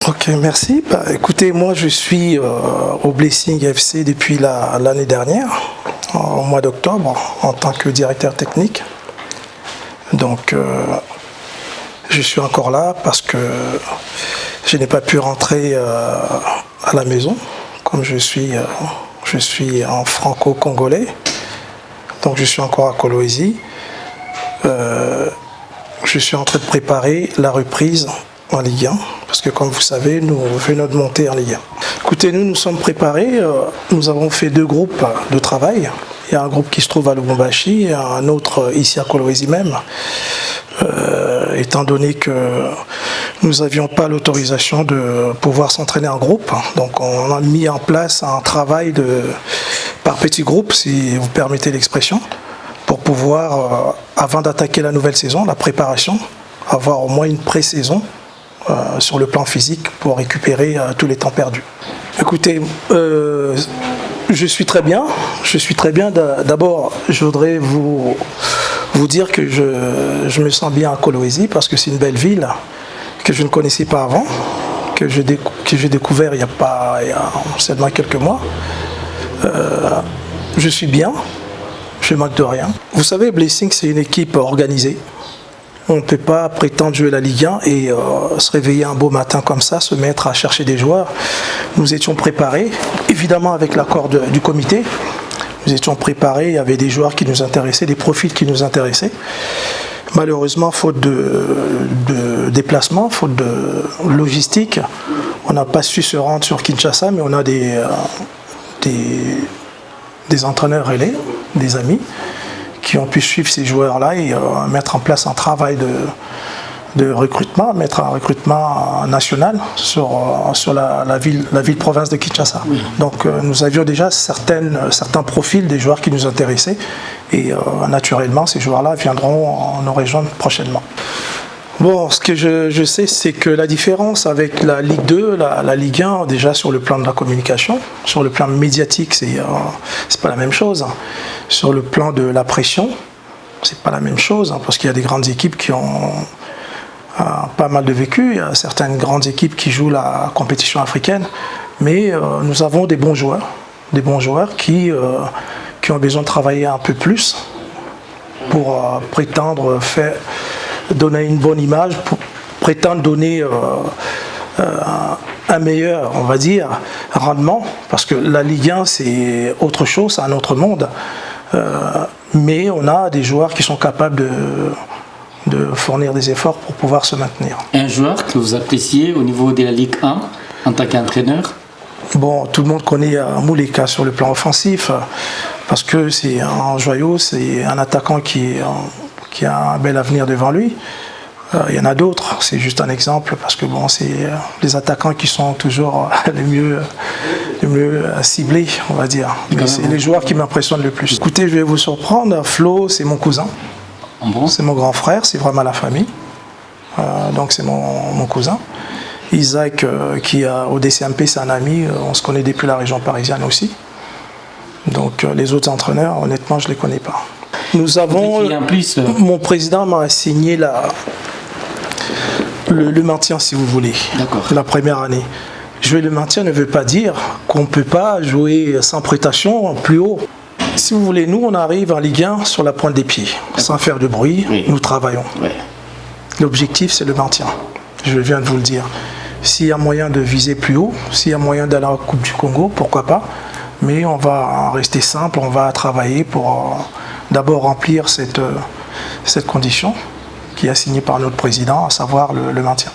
Ok, merci. Écoutez, moi je suis au Blessing FC depuis l'année dernière, au mois d'octobre, en tant que directeur technique. Donc je suis encore là parce que je n'ai pas pu rentrer à la maison, comme je suis en franco-congolais. Donc je suis encore à Kolwezi. Je suis en train de préparer la reprise en Ligue 1, parce que comme vous savez, nous venons de monter en Ligue 1. Écoutez, nous sommes préparés, nous avons fait 2 groupes de travail. Il y a un groupe qui se trouve à Lubumbashi et un autre ici à Kolwezi même. Étant donné que nous n'avions pas l'autorisation de pouvoir s'entraîner en groupe, donc on a mis en place un travail par petits groupes, si vous permettez l'expression, pour pouvoir, avant d'attaquer la nouvelle saison, la préparation, avoir au moins une pré-saison sur le plan physique pour récupérer tous les temps perdus. Écoutez, je suis très bien. D'abord, je voudrais vous dire que je me sens bien à Kolwezi parce que c'est une belle ville que je ne connaissais pas avant, que j'ai découvert il y a seulement quelques mois. Je suis bien, je manque de rien. Vous savez, Blessing, c'est une équipe organisée. On ne peut pas prétendre jouer la Ligue 1 et se réveiller un beau matin comme ça, se mettre à chercher des joueurs. Nous étions préparés, évidemment avec l'accord du comité. Nous étions préparés, il y avait des joueurs qui nous intéressaient, des profils qui nous intéressaient. Malheureusement, faute de déplacement, faute de logistique, on n'a pas su se rendre sur Kinshasa, mais on a des entraîneurs relais, des amis, qui ont pu suivre ces joueurs-là et mettre en place un travail de recrutement, mettre un recrutement national sur la ville-province de Kinshasa. Oui. Donc nous avions déjà certains profils des joueurs qui nous intéressaient et naturellement ces joueurs-là viendront nous rejoindre prochainement. Bon, ce que je sais, c'est que la différence avec la Ligue 2, la Ligue 1, déjà sur le plan de la communication, sur le plan médiatique, c'est pas la même chose. Sur le plan de la pression, c'est pas la même chose, parce qu'il y a des grandes équipes qui ont pas mal de vécu. Il y a certaines grandes équipes qui jouent la compétition africaine, mais nous avons des bons joueurs qui ont besoin de travailler un peu plus pour prétendre donner une bonne image, pour prétendre donner un meilleur, on va dire, rendement, parce que la Ligue 1 c'est autre chose, c'est un autre monde, mais on a des joueurs qui sont capables de fournir des efforts pour pouvoir se maintenir. Un joueur que vous appréciez au niveau de la Ligue 1 en tant qu'entraîneur? Bon, tout le monde connaît Mouleka sur le plan offensif, parce que c'est un joyau, c'est un attaquant qui a un bel avenir devant lui. Il y en a d'autres, c'est juste un exemple, parce que bon, c'est les attaquants qui sont toujours les mieux ciblés, on va dire. Mais c'est les joueurs qui m'impressionnent le plus. Écoutez, je vais vous surprendre, Flo, c'est mon cousin. Bon. C'est mon grand frère, c'est vraiment la famille. Donc c'est mon cousin. Isaac, qui est au DCMP, c'est un ami, on se connaît depuis la région parisienne aussi. Donc les autres entraîneurs, honnêtement, je ne les connais pas. Nous avons, mon président m'a assigné le maintien, si vous voulez, la première année. Jouer le maintien ne veut pas dire qu'on ne peut pas jouer sans prétention plus haut. Si vous voulez, nous, on arrive en Ligue 1 sur la pointe des pieds, sans faire de bruit, oui. Nous travaillons. Oui. L'objectif, c'est le maintien. Je viens de vous le dire. S'il y a moyen de viser plus haut, s'il y a moyen d'aller à la Coupe du Congo, pourquoi pas. Mais on va rester simple, on va travailler pour d'abord remplir cette condition qui est assignée par notre président, à savoir le maintien.